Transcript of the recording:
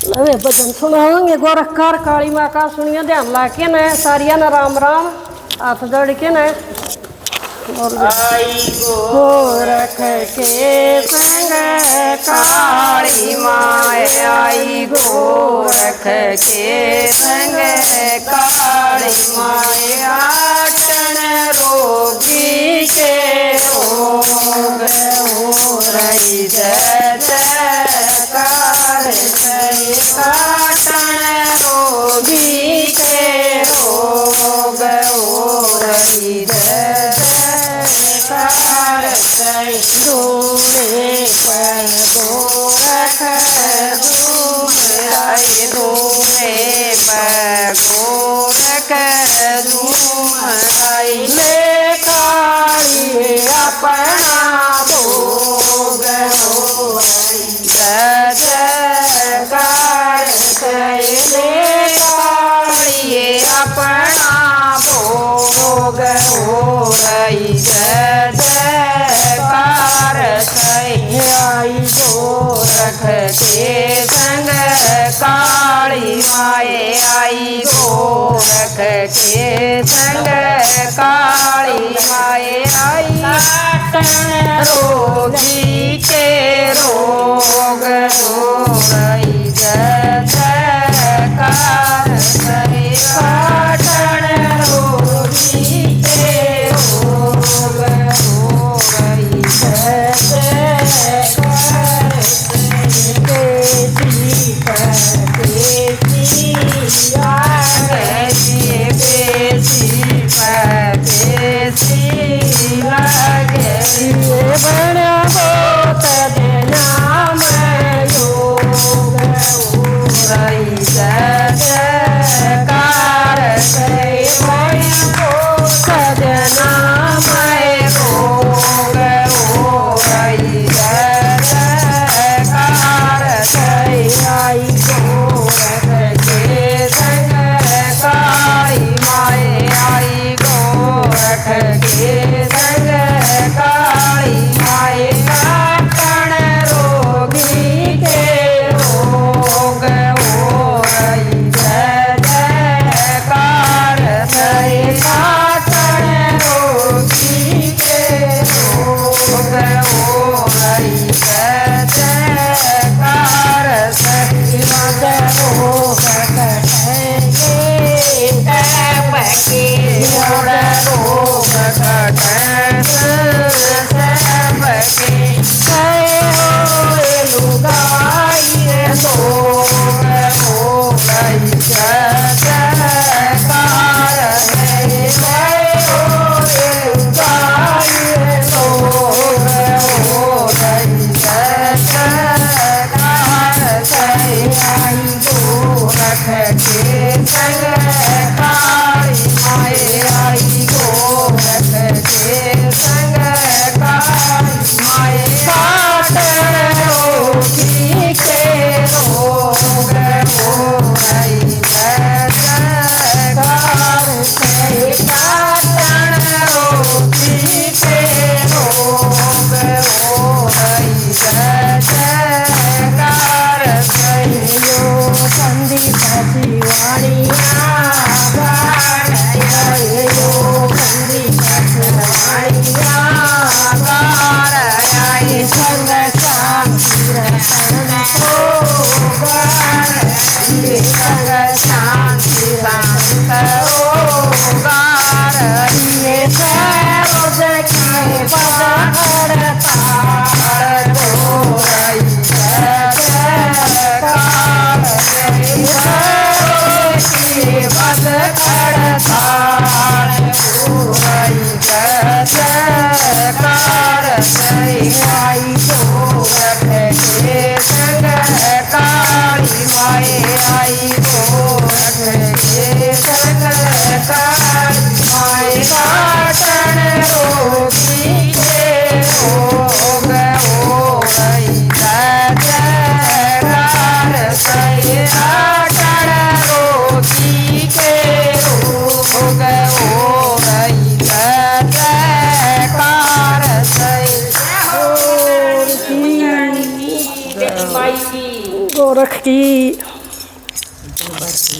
नवे भजन सुनाएंगे गोरखकार काली माँ का सुनिए ध्यान ला के न सारिया न राम राम हाथ जोड़ के न आई गोरख के संग काली माँ आई गोरख के संग काली माँ आसन रोगी के भोग हो रही जय जयकार जय काशन रोगी के भोग हो रही जय जयकार जय डोले पर गोरख धूम आई डोले पर गोरख धूम आई ले काली अपना भोग हो जय जयकार जय ले काली अपना भोग हो गई जय जयकार जय आई गोरख के संग काली माए आई गोरख के संग काली माए आई रोगी के रोग हो गई जय जयकार जय काटन रोगी के रोग हो गई जय जयकार बेटी बेटी बेटी लगे बड़ा होत नाम योग रही जय जयकार जय होत नाम भोग हो रही जय जयकार जय आई गोरख के संग काली माए आई गोरख के संग काली माए काटन रोगी के रोग हो रही जय जयकार जय काटन रोगी के रोग हो रही जय जयकार जय हो गोरख की बस